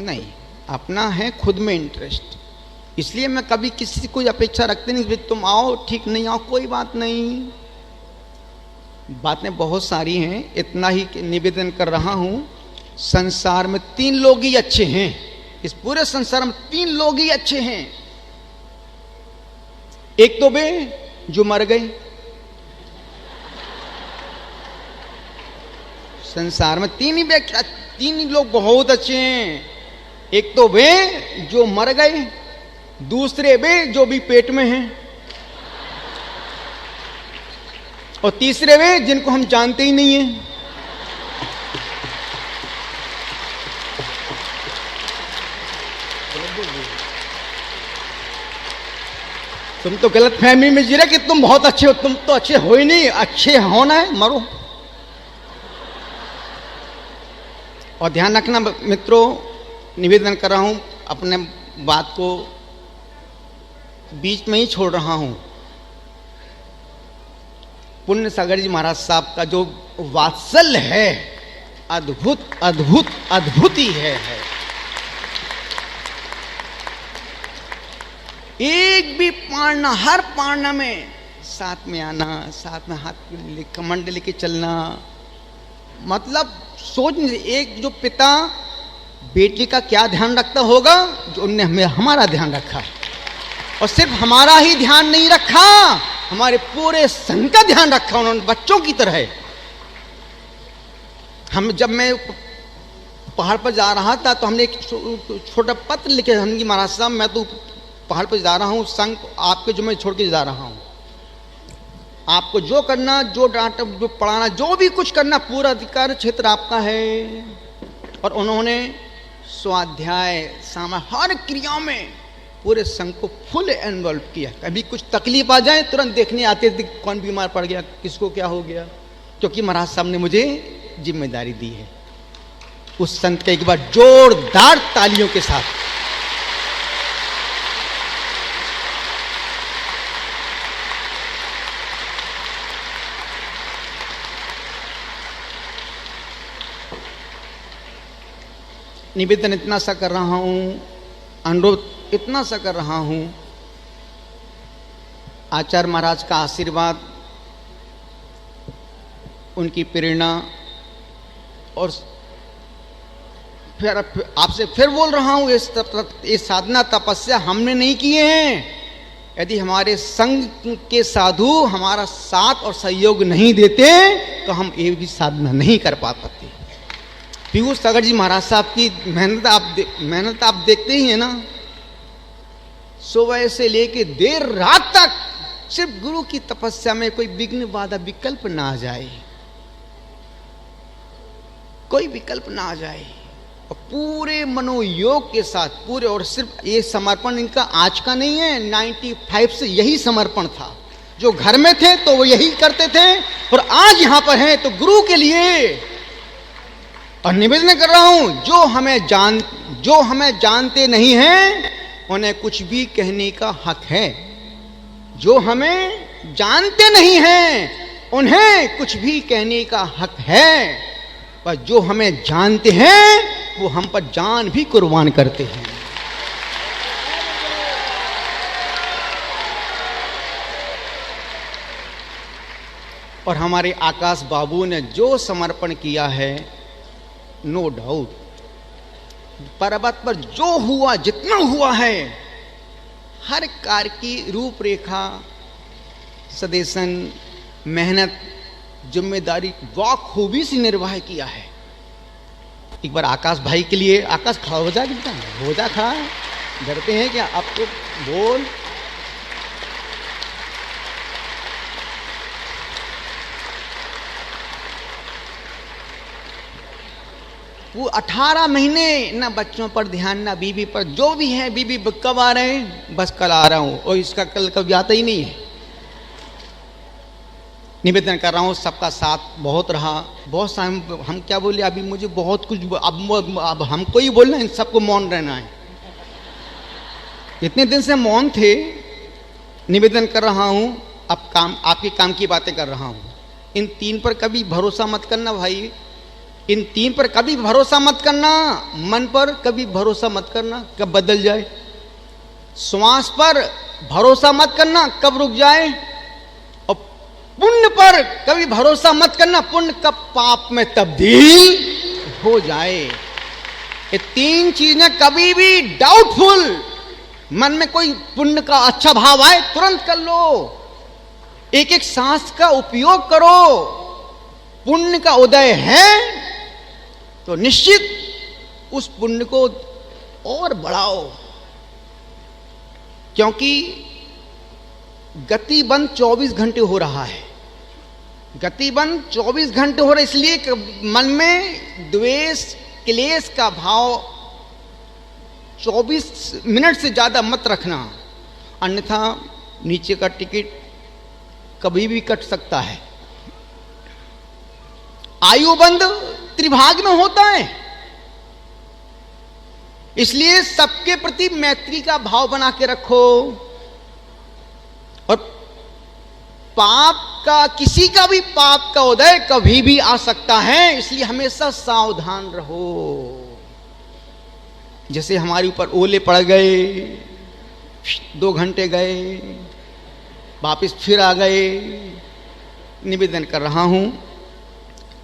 नहीं, अपना है खुद में इंटरेस्ट। इसलिए मैं कभी किसी को अपेक्षा रखते नहीं कि तुम आओ, ठीक नहीं आओ, कोई बात नहीं। बातें बहुत सारी हैं, इतना ही निवेदन कर रहा हूं। संसार में 3 लोग ही अच्छे हैं, इस पूरे संसार में 3 लोग ही अच्छे हैं। एक तो वे जो मर गए, संसार में 3 ही लोग बहुत अच्छे हैं। एक तो वे जो मर गए, दूसरे वे जो भी पेट में हैं, और तीसरे वे जिनको हम जानते ही नहीं हैं। तुम तो गलत फहमी में जी रहे कि तुम बहुत अच्छे हो, तुम तो अच्छे हो ही नहीं। अच्छे होना है, मरो। और ध्यान रखना मित्रों, निवेदन कर रहा हूं, अपने बात को बीच में ही छोड़ रहा हूं। पुण्य सागर जी महाराज साहब का जो वात्सल्य है, अद्भुत अद्भुत अद्भुत ही है। एक भी पारणा, हर पारणा में साथ में आना, साथ में हाथ कमंड लेके चलना, मतलब सोच नहीं। एक जो पिता बेटी का क्या ध्यान रखता होगा, जो उनने हमें हमारा ध्यान रखा, और सिर्फ हमारा ही ध्यान नहीं रखा, हमारे पूरे संघ का ध्यान रखा उन्होंने, बच्चों की तरह। जब मैं पहाड़ पर जा रहा था तो हमने एक छोटा पत्र लिखे, हमने महाराज साहब मैं तो पहाड़ पर जा रहा हूँ, संघ आपके जो मैं छोड़ के जा रहा हूँ, आपको जो करना, जो डांट, जो पढ़ाना, जो भी कुछ करना, पूरा अधिकार क्षेत्र आपका है। और उन्होंने स्वाध्याय, सामा, हर क्रिया में पूरे संघ को फुल इन्वॉल्व किया। कभी कुछ तकलीफ आ जाए तुरंत देखने आते थे कौन बीमार पड़ गया, किसको क्या हो गया, क्योंकि महाराज साहब ने मुझे जिम्मेदारी दी है। उस संत के एक बार जोरदार तालियों के साथ निवेदन इतना सा कर रहा हूं, अनुरोध इतना सा कर रहा हूं, आचार्य महाराज का आशीर्वाद, उनकी प्रेरणा, और फिर आपसे फिर बोल रहा हूं, ये साधना तपस्या हमने नहीं किए हैं। यदि हमारे संघ के साधु हमारा साथ और सहयोग नहीं देते तो हम ये भी साधना नहीं कर पाते। पीयूष सागर जी महाराज साहब की मेहनत आप देखते ही हैं ना, सुबह से लेके देर रात तक सिर्फ गुरु की तपस्या में कोई विघ्न बाधा विकल्प ना आ जाए, कोई विकल्प ना आ जाए। और पूरे मनोयोग के साथ पूरे, और सिर्फ ये समर्पण इनका आज का नहीं है, 95 से यही समर्पण था। जो घर में थे तो वो यही करते थे, और आज यहां पर हैं तो गुरु के लिए। और निवेदन कर रहा हूं, जो हमें जानते नहीं हैं उन्हें कुछ भी कहने का हक है। जो हमें जानते नहीं हैं उन्हें कुछ भी कहने का हक है, पर जो हमें जानते हैं वो हम पर जान भी कुर्बान करते हैं। और हमारे आकाश बाबू ने जो समर्पण किया है, नो डाउट, पर्वत पर जो हुआ, जितना हुआ है, हर कार्य की रूपरेखा, सदेशन, मेहनत, जिम्मेदारी बखूबी से निर्वाह किया है। एक बार आकाश भाई के लिए, आकाश खड़ा हो जा, बेटा हो जा खड़ा, डरते हैं क्या? अब तो बोल। वो 18 महीने ना बच्चों पर ध्यान, ना बीवी पर, जो भी है बीवी कब आ रहे हैं, बस कल आ रहा हूं, और इसका कल कभी आता ही नहीं है। निवेदन कर रहा हूं, सबका साथ बहुत रहा, बहुत हम क्या बोले, अभी मुझे बहुत कुछ, अब हमको ही बोलना है, इन सबको मौन रहना है। इतने दिन से मौन थे, निवेदन कर रहा हूं, अब काम, आपके काम की बातें कर रहा हूं। इन 3 पर कभी भरोसा मत करना भाई, इन 3 पर कभी भरोसा मत करना। मन पर कभी भरोसा मत करना, कब बदल जाए। श्वास पर भरोसा मत करना, कब रुक जाए। और पुण्य पर कभी भरोसा मत करना, पुण्य कब पाप में तब्दील हो जाए। ये 3 चीजें कभी भी डाउटफुल, मन में कोई पुण्य का अच्छा भाव आए तुरंत कर लो, एक एक सांस का उपयोग करो। पुण्य का उदय है तो निश्चित उस पुण्य को और बढ़ाओ, क्योंकि गतिबंध 24 घंटे हो रहा है। गतिबंध 24 घंटे हो रहा है, इसलिए कि मन में द्वेष, क्लेश का भाव 24 मिनट से ज्यादा मत रखना, अन्यथा नीचे का टिकट कभी भी कट सकता है। आयुबंध त्रिभाग में होता है, इसलिए सबके प्रति मैत्री का भाव बना के रखो। और पाप का, किसी का भी पाप का उदय कभी भी आ सकता है, इसलिए हमेशा सावधान रहो। जैसे हमारे ऊपर ओले पड़ गए, 2 घंटे गए, वापिस फिर आ गए। निवेदन कर रहा हूं,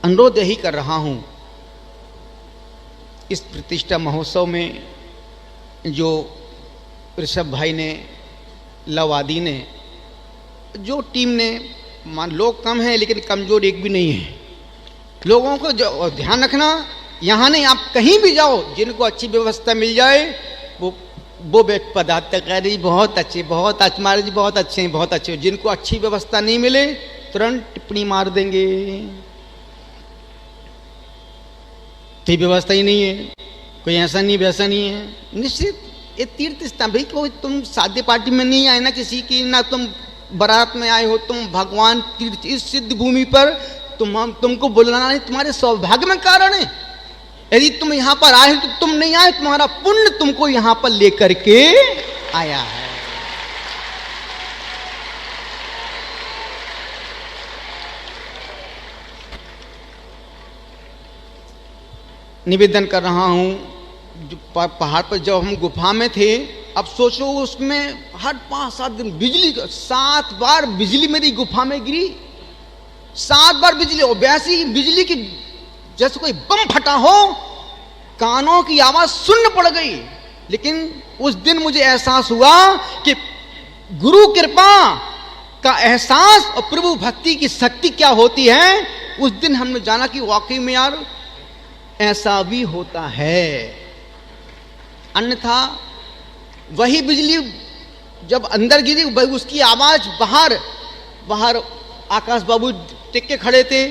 अनुरोध यही कर रहा हूं, इस प्रतिष्ठा महोत्सव में जो ऋषभ भाई ने, लवादी ने, जो टीम ने, मान लोग कम हैं लेकिन कमजोर एक भी नहीं है। लोगों को जो ध्यान रखना, यहाँ नहीं, आप कहीं भी जाओ, जिनको अच्छी व्यवस्था मिल जाए वो पदाधिकारी बहुत अच्छे, बहुत अच्छे महाराज जी, बहुत अच्छे हैं, बहुत अच्छे। जिनको अच्छी व्यवस्था नहीं मिले तुरंत टिप्पणी मार देंगे, कोई व्यवस्था ही नहीं है, कोई ऐसा नहीं वैसा नहीं है। निश्चित ये तीर्थ स्थान भाई, कोई तुम शादी पार्टी में नहीं आए ना किसी की, ना तुम बारात में आए हो, तुम भगवान तीर्थ, इस सिद्ध भूमि पर तुमको बुलाना नहीं तुम्हारे सौभाग्य में कारण है। यदि तुम यहां पर आए तो तुम नहीं आए, तुम्हारा पुण्य तुमको यहां पर लेकर के आया है। निवेदन कर रहा हूं, जो पहाड़ पर जब हम गुफा में थे, अब सोचो उसमें हर 5-7 दिन बिजली, 7 बार बिजली मेरी गुफा में गिरी, 7 बार बिजली। और वैसी बिजली की जैसे कोई बम फटा हो, कानों की आवाज सुन्न पड़ गई। लेकिन उस दिन मुझे एहसास हुआ कि गुरु कृपा का एहसास और प्रभु भक्ति की शक्ति क्या होती है। उस दिन हमने जाना कि वाकई में यार ऐसा भी होता है। अन्यथा वही बिजली जब अंदर गिरी, उसकी आवाज बाहर आकाश बाबू टिक के खड़े थे,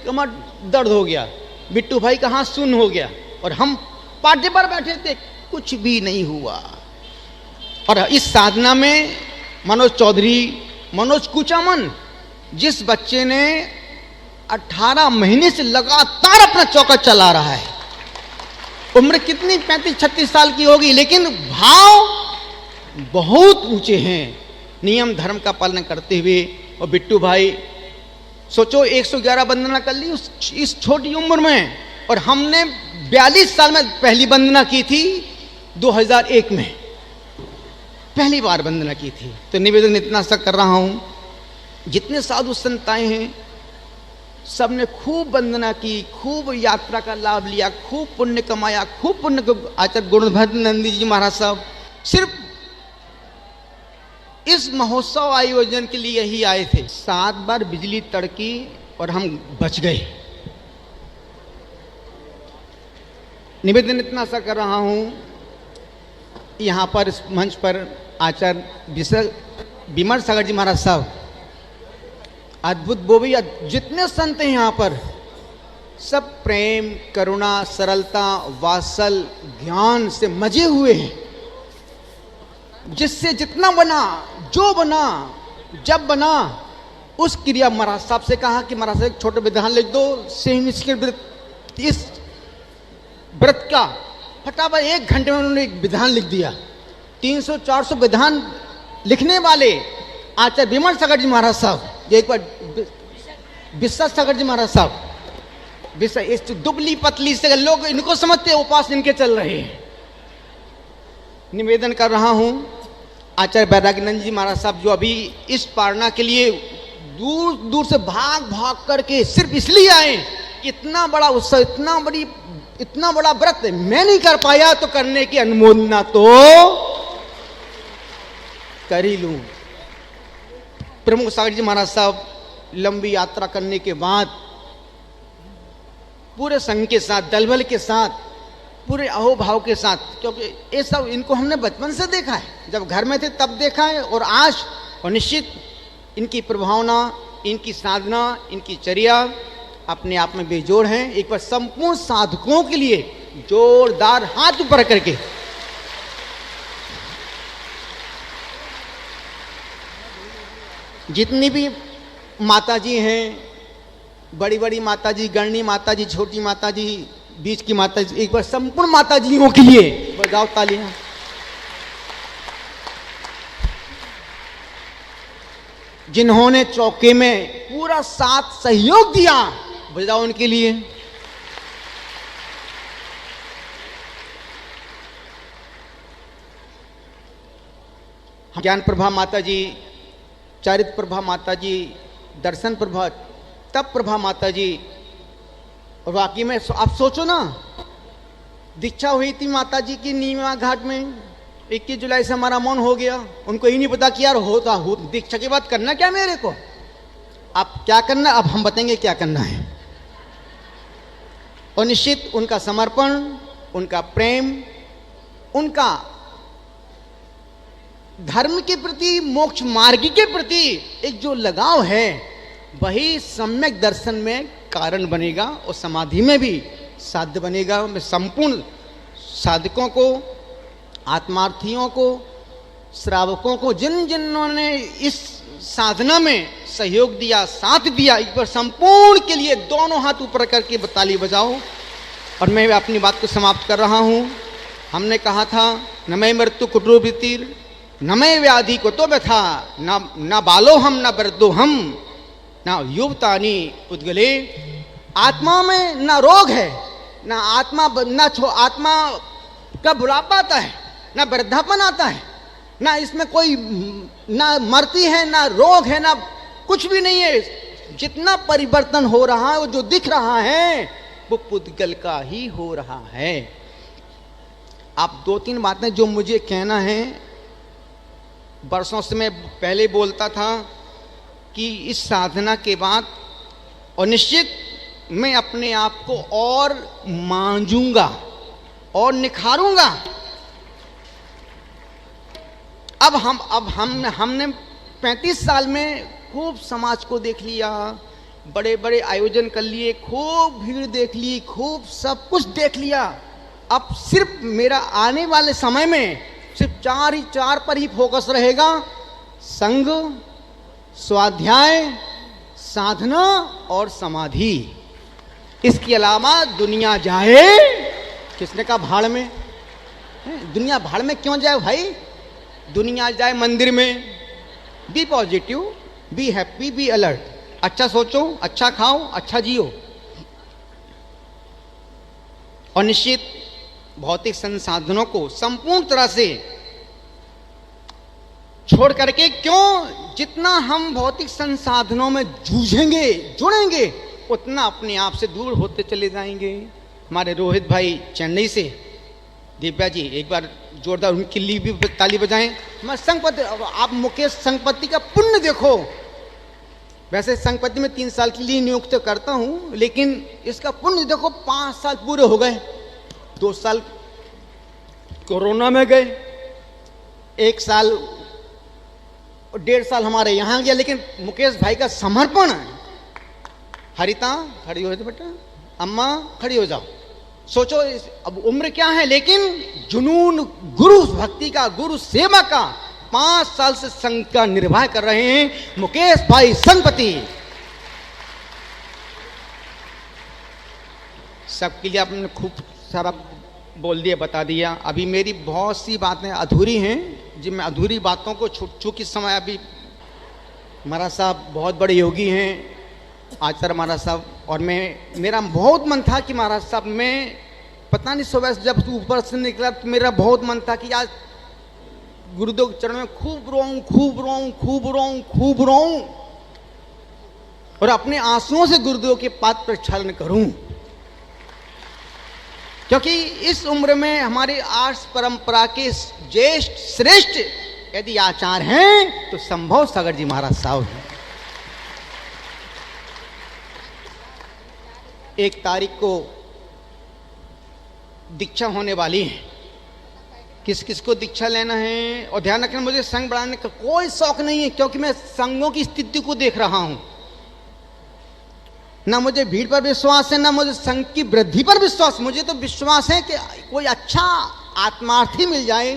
कमर दर्द हो गया, बिट्टू भाई का हाथ सुन्न हो गया, और हम पाटे पर बैठे थे, कुछ भी नहीं हुआ। और इस साधना में मनोज चौधरी, मनोज कुचामन, जिस बच्चे ने 18 महीने से लगातार अपना चौका चला रहा है, उम्र कितनी 35-36 साल की होगी, लेकिन भाव बहुत ऊंचे हैं, नियम धर्म का पालन करते हुए। और बिट्टू भाई सोचो 111 वंदना कर ली इस छोटी उम्र में, और हमने 42 साल में पहली वंदना की थी 2001 में, पहली बार वंदना की थी। तो निवेदन इतना सा कर रहा हूं, जितने साधु संत आए हैं सब ने खूब वंदना की, खूब यात्रा का लाभ लिया, खूब पुण्य कमाया, खूब पुण्य को। आचार्य गुणभद्र नंदी जी महाराज साहब सिर्फ इस महोत्सव आयोजन के लिए ही आए थे। 7 बार बिजली तड़की और हम बच गए। निवेदन इतना सा कर रहा हूं, यहां पर इस मंच पर आचार्य विमल सागर जी महाराज साहब अद्भुत, वो भी जितने संत हैं यहाँ पर सब प्रेम, करुणा, सरलता, वात्सल, ज्ञान से मजे हुए हैं। जिससे जितना बना, जो बना, जब बना, उस क्रिया महाराज साहब से कहा कि महाराज साहब एक छोटा विधान लिख दो इस व्रत का। फटाफट 1 घंटे में उन्होंने एक विधान लिख दिया। 300-400 विधान लिखने वाले आचार्य विमल सागर जी महाराज साहब, एक बार विश्वास सागर जी महाराज साहब, इस दुबली पतली से लोग इनको समझते हैं उपास इनके चल रहे हैं। निवेदन कर रहा हूं आचार्य बैरागीनंद जी महाराज साहब, जो अभी इस पारणा के लिए दूर दूर से भाग भाग करके सिर्फ इसलिए आए, इतना बड़ा उत्सव, इतना बड़ा व्रत मैं नहीं कर पाया, तो करने की अनुमोदना तो कर ही लूं। प्रमुख सागर जी महाराज साहब लंबी यात्रा करने के बाद पूरे संघ के साथ, दलबल के साथ, पूरे अहोभाव के साथ, क्योंकि ये सब इनको हमने बचपन से देखा है, जब घर में थे तब देखा है, और आज, और निश्चित इनकी प्रभावना, इनकी साधना, इनकी चर्या अपने आप में बेजोड़ हैं। एक बार संपूर्ण साधकों के लिए जोरदार हाथ ऊपर करके जितनी भी माताजी हैं, बड़ी बड़ी माताजी, गणनी माताजी, छोटी माताजी, बीच की माताजी, एक बार संपूर्ण माताजियों के लिए बजाओ तालियां। जिन्होंने चौके में पूरा साथ सहयोग दिया, बजाओ उनके लिए। ज्ञान प्रभा माता जी, चारित्र प्रभा माता जी, दर्शन प्रभा, तप प्रभा माता जी। और वाकई में आप सोचो ना, दीक्षा हुई थी माता जी की नीमा घाट में, 21 जुलाई से हमारा मौन हो गया। उनको ही नहीं पता कि यार हो दीक्षा के बाद करना क्या मेरे को, आप क्या करना, अब हम बताएंगे क्या करना है। और निश्चित उनका समर्पण, उनका प्रेम, उनका धर्म के प्रति, मोक्ष मार्ग के प्रति एक जो लगाव है, वही सम्यक दर्शन में कारण बनेगा और समाधि में भी साध्य बनेगा। मैं संपूर्ण साधकों को, आत्मार्थियों को, श्रावकों को, जिन्होंने इस साधना में सहयोग दिया, साथ दिया, एक बार संपूर्ण के लिए दोनों हाथ ऊपर करके ताली बजाओ। और मैं अपनी बात को समाप्त कर रहा हूँ। हमने कहा था, न मैं मृत्यु कुटुंबितिर, न मैं व्याधि को तो व्यथा, न बालो हम, न वृद्धो हम, न युवतानी उद्गले। आत्मा में न रोग है, न आत्मा का बुढ़ापा आता है, न वृद्धापन आता है, ना इसमें कोई ना मरती है, ना रोग है, ना कुछ भी नहीं है। जितना परिवर्तन हो रहा है, वो जो दिख रहा है, वो पुद्गल का ही हो रहा है। आप 2-3 बातें जो मुझे कहना है, वर्षों से मैं पहले बोलता था कि इस साधना के बाद, और निश्चित मैं अपने आप को और मांझूंगा और निखारूंगा। अब हमने 35 साल में खूब समाज को देख लिया, बड़े बड़े आयोजन कर लिए, खूब भीड़ देख ली, खूब सब कुछ देख लिया, अब सिर्फ मेरा आने वाले समय में सिर्फ चार पर ही फोकस रहेगा, संग, स्वाध्याय, साधना और समाधि। इसके अलावा दुनिया जाए, किसने कहा भाड़ में? दुनिया भाड़ में क्यों जाए भाई? दुनिया जाए मंदिर में। Be positive, be happy, be alert, अच्छा सोचो, अच्छा खाओ, अच्छा जियो। और निश्चित भौतिक संसाधनों को संपूर्ण तरह से छोड़ करके, क्यों? जितना हम भौतिक संसाधनों में जूझेंगे, जुड़ेंगे, उतना अपने आप से दूर होते चले जाएंगे। हमारे रोहित भाई चेन्नई से, दिव्या जी एक बार जोरदार उनके लिए भी ताली बजाएं। मैं संघपति, आप मुकेश संघपति का पुण्य देखो। वैसे संघपति में 3 साल के लिए नियुक्त करता हूं, लेकिन इसका पुण्य देखो, 5 साल पूरे हो गए। 2 साल कोरोना में गए, 1 साल 1.5 साल हमारे यहां गया, लेकिन मुकेश भाई का समर्पण है। हरिता खड़ी हो जाओ बेटा, अम्मा खड़ी हो जाओ। सोचो अब उम्र क्या है, लेकिन जुनून गुरु भक्ति का, गुरु सेवा का 5 साल से संघ का निर्वाह कर रहे हैं मुकेश भाई संघपति। सबके लिए आपने खूब सारा बोल दिया, बता दिया। अभी मेरी बहुत सी बातें अधूरी हैं, जिन मैं अधूरी बातों को चूंकि समय अभी महाराज साहब बहुत बड़े योगी हैं, आचार्य महाराज साहब, और मेरा बहुत मन था कि महाराज साहब, मैं पता नहीं सुबह जब ऊपर से निकला तो मेरा बहुत मन था कि आज गुरुदेव के चरण में खूब रोऊं, खूब रोऊं, खूब रोऊं, खूब रोऊं, और अपने आंसुओं से गुरुदेव के पाद प्रक्षालन करूं। क्योंकि इस उम्र में हमारे आर्ष परंपरा के ज्येष्ठ श्रेष्ठ यदि आचार्य हैं तो संभव सागर जी महाराज साहब हैं। 1 तारीख को दीक्षा होने वाली है। किस किस को दीक्षा लेना है? और ध्यान रखना, मुझे संघ बढ़ाने का कोई शौक नहीं है, क्योंकि मैं संघों की स्थिति को देख रहा हूं। ना मुझे भीड़ पर विश्वास है, ना मुझे संघ की वृद्धि पर विश्वास। मुझे तो विश्वास है कि कोई अच्छा आत्मार्थी मिल जाए,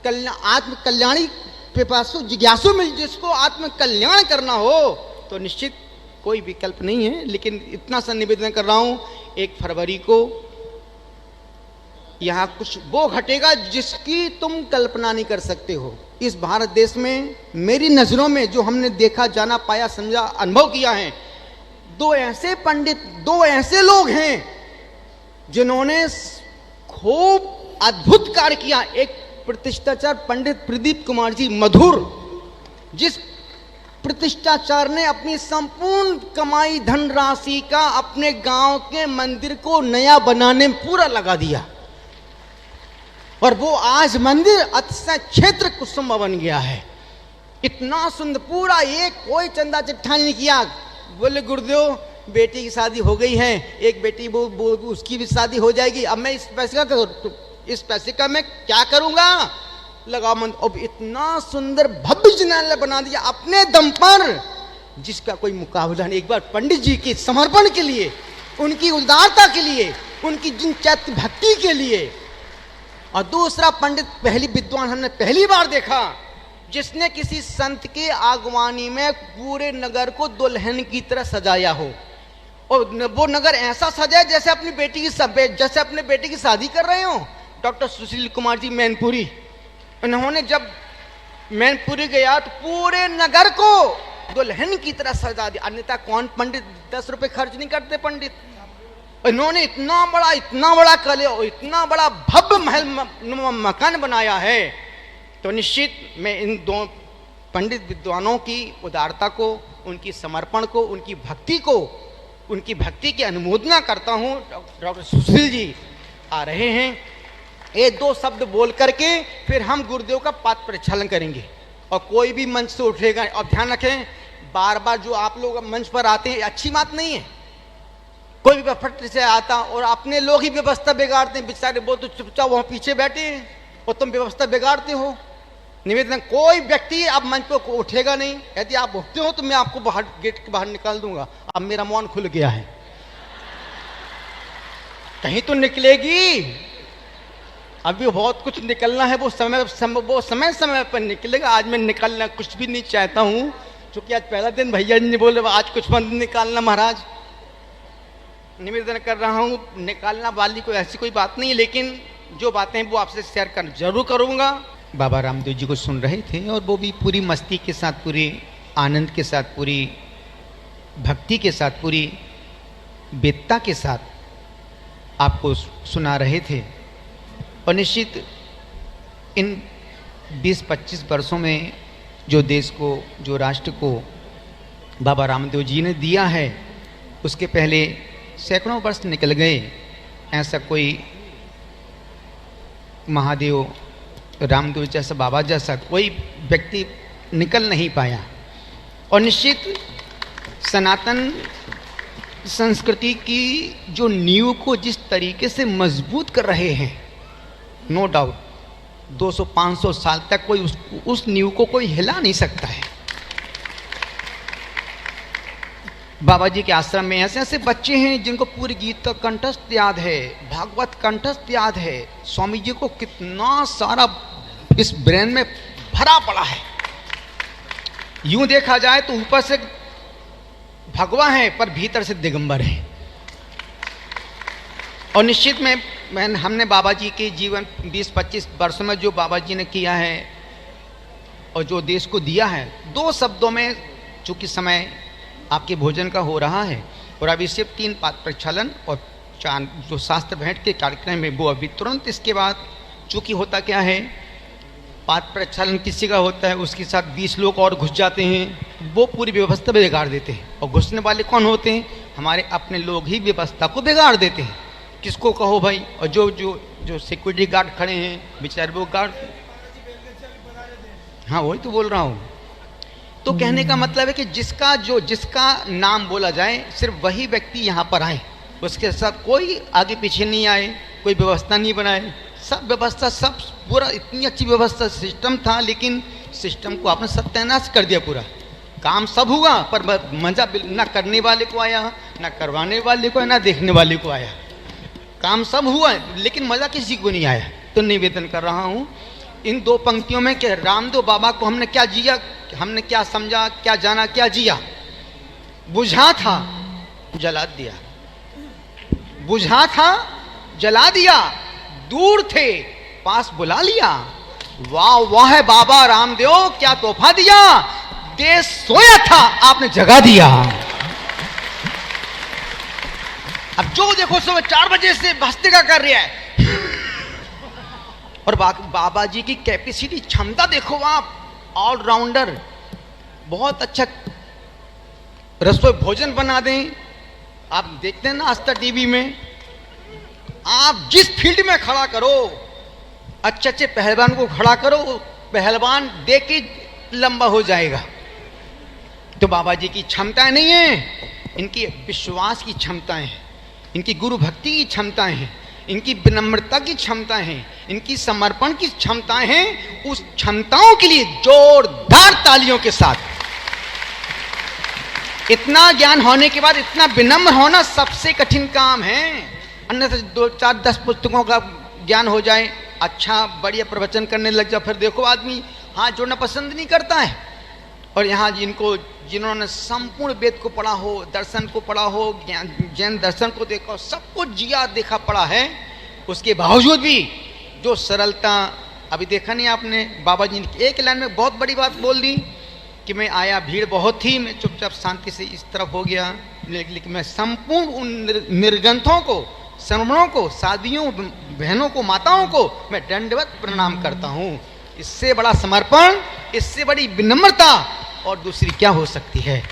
आत्म कल्याणी पिपासु जिज्ञासु मिल, जिसको आत्म कल्याण करना हो, तो निश्चित कोई विकल्प नहीं है। लेकिन इतना सा निवेदन कर रहा हूं, 1 फरवरी को यहां कुछ वो घटेगा जिसकी तुम कल्पना नहीं कर सकते हो। इस भारत देश में मेरी नजरों में जो हमने देखा, जाना, पाया, समझा, अनुभव किया है, 2 ऐसे पंडित, 2 ऐसे लोग हैं जिन्होंने खूब अद्भुत कार्य किया। एक प्रतिष्ठाचार्य पंडित प्रदीप कुमार जी मधुर, जिस प्रतिष्ठाचार्य ने अपनी संपूर्ण कमाई धनराशि का अपने गांव के मंदिर को नया बनाने में पूरा लगा दिया, और वो आज मंदिर अतिशय क्षेत्र कुसुम बन गया है। इतना सुंदर, पूरा एक कोई चंदा चिट्ठा नहीं किया। बोले गुरुदेव बेटी की शादी हो गई है, एक बेटी वो उसकी भी शादी हो जाएगी, अब मैं इस पैसे का मैं क्या करूंगा? लगा मन। अब इतना सुंदर भव्य जिनालय बना दिया अपने दम पर, जिसका कोई मुकाबला नहीं। एक बार पंडित जी के समर्पण के लिए, उनकी उदारता के लिए, उनकी जिन चैत्य भक्ति के लिए। और दूसरा पंडित, पहली विद्वान हमने पहली बार देखा जिसने किसी संत के आगवानी में पूरे नगर को दुल्हन की तरह सजाया हो, और वो नगर ऐसा सजाए जैसे अपनी बेटी की शादी कर रहे हो। डॉक्टर सुशील कुमार जी मैनपुरी, उन्होंने जब मैनपुरी गया तो पूरे नगर को दुल्हन की तरह सजा दिया। अन्यथा कौन पंडित 10 रुपए खर्च नहीं करते पंडित। इन्होंने इतना बड़ा कले, इतना बड़ा भव्य महल मकान बनाया है। तो निश्चित मैं इन 2 पंडित विद्वानों की उदारता को, उनकी समर्पण को, उनकी भक्ति की अनुमोदना करता हूं। डॉक्टर सुशील जी आ रहे हैं, ये 2 शब्द बोल करके फिर हम गुरुदेव का पाद प्रक्षालन करेंगे, और कोई भी मंच से उठेगा। और ध्यान रखें, बार बार जो आप लोग मंच पर आते हैं अच्छी बात नहीं है। कोई भी फट से आता और अपने लोग ही व्यवस्था बिगाड़ते हैं, बेचारे वो तो चुपचाप वहां पीछे बैठे हैं और तुम व्यवस्था बिगाड़ते हो। निवेदन, कोई व्यक्ति अब मंच पर उठेगा नहीं। यदि आप उठते हो तो मैं आपको बाहर, गेट के बाहर निकाल दूंगा। अब मेरा मौन खुल गया है, कहीं तो निकलेगी। अभी बहुत कुछ निकलना है, वो समय पर निकलेगा। आज मैं निकलना कुछ भी नहीं चाहता हूँ, क्योंकि आज पहला दिन भैया जी ने बोले आज कुछ मत निकालना महाराज। निवेदन कर रहा हूँ, निकालना वाली कोई ऐसी कोई बात नहीं है, लेकिन जो बातें हैं वो आपसे शेयर कर जरूर करूँगा। बाबा रामदेव जी को सुन रहे थे और वो भी पूरी मस्ती के साथ, पूरी आनंद के साथ, पूरी भक्ति के साथ, पूरी वेदता के साथ आपको सुना रहे थे। और निश्चित इन 20-25 वर्षों में जो देश को, जो राष्ट्र को बाबा रामदेव जी ने दिया है, उसके पहले सैकड़ों वर्ष निकल गए। ऐसा कोई महादेव रामदेव जैसा, बाबा जैसा कोई व्यक्ति निकल नहीं पाया। और निश्चित सनातन संस्कृति की जो नींव को जिस तरीके से मजबूत कर रहे हैं, नो डाउट 200-500 साल तक कोई उस नींव को कोई हिला नहीं सकता है। बाबा जी के आश्रम में ऐसे ऐसे बच्चे हैं जिनको पूरी गीत का कंठस्थ याद है, भागवत कंठस्थ याद है। स्वामी जी को कितना सारा इस ब्रेन में भरा पड़ा है। यूं देखा जाए तो ऊपर से भगवा है पर भीतर से दिगंबर है। और निश्चित में हमने बाबा जी के जीवन 20-25 वर्षों में जो बाबा जी ने किया है और जो देश को दिया है, 2 शब्दों में, चूंकि समय आपके भोजन का हो रहा है और अभी सिर्फ 3 पाठ प्रक्षालन और 4 जो शास्त्र भेंट के कार्यक्रम है वो अभी तुरंत इसके बाद, चूंकि होता क्या है, पाठ प्रक्षालन किसी का होता है उसके साथ 20 लोग और घुस जाते हैं, वो पूरी व्यवस्था बिगाड़ देते हैं। और घुसने वाले कौन होते हैं? हमारे अपने लोग ही व्यवस्था को बिगाड़ देते हैं। किसको कहो भाई? और जो जो जो सिक्योरिटी गार्ड खड़े हैं बेचारे, वो गार्ड, हाँ वही तो बोल रहा हूँ। तो कहने का मतलब है कि जिसका नाम बोला जाए सिर्फ वही व्यक्ति यहाँ पर आए, उसके साथ कोई आगे पीछे नहीं आए, कोई व्यवस्था नहीं बनाए। सब व्यवस्था, सब पूरा इतनी अच्छी व्यवस्था, सिस्टम था, लेकिन सिस्टम को आपने सत्यानाश कर दिया पूरा। काम सब हुआ पर मजा ना करने वाले को आया, ना करवाने वाले को, ना देखने वाले को आया। काम सब हुआ लेकिन मजा किसी को नहीं आया। तो निवेदन कर रहा हूँ इन 2 पंक्तियों में कि रामदेव बाबा को हमने क्या जिया, हमने क्या समझा, क्या जाना, क्या जिया। बुझा था जला दिया, बुझा था जला दिया, दूर थे पास बुला लिया। वाह वाह है बाबा रामदेव, क्या तोहफा दिया। देश सोया था आपने जगा दिया। अब जो देखो सुबह 4 बजे से भस्त्रिका कर रहा है। और बाबा जी की कैपेसिटी, क्षमता देखो आप, ऑलराउंडर, बहुत अच्छा रसोई भोजन बना दें। आप देखते हैं ना आस्था टीवी में, आप जिस फील्ड में खड़ा करो, अच्छे अच्छे पहलवान को खड़ा करो, पहलवान देख के लंबा हो जाएगा। तो बाबा जी की क्षमताएं नहीं है, इनकी विश्वास की क्षमताएं हैं, इनकी गुरु भक्ति की क्षमताएं हैं, इनकी विनम्रता की क्षमताएं हैं, इनकी समर्पण की क्षमताएं हैं। उस क्षमताओं के लिए जोरदार तालियों के साथ। इतना ज्ञान होने के बाद इतना विनम्र होना सबसे कठिन काम है। अन्यथा 2-4-10 पुस्तकों का ज्ञान हो जाए, अच्छा बढ़िया प्रवचन करने लग जाए, फिर देखो आदमी हाथ जोड़ना पसंद नहीं करता है। और यहाँ जिन्होंने संपूर्ण वेद को पढ़ा हो, दर्शन को पढ़ा हो, जैन दर्शन को देखा हो, सब कुछ जिया देखा पड़ा है, उसके बावजूद भी जो सरलता, अभी देखा नहीं आपने, बाबा जी ने एक लाइन में बहुत बड़ी बात बोल दी कि मैं आया, भीड़ बहुत थी, मैं चुपचाप शांति से इस तरफ हो गया, लेकिन मैं संपूर्ण उन निर्गंथों को, श्रमणों को, साधियों, बहनों को, माताओं को मैं दंडवत प्रणाम करता हूँ। इससे बड़ा समर्पण, इससे बड़ी विनम्रता और दूसरी क्या हो सकती है।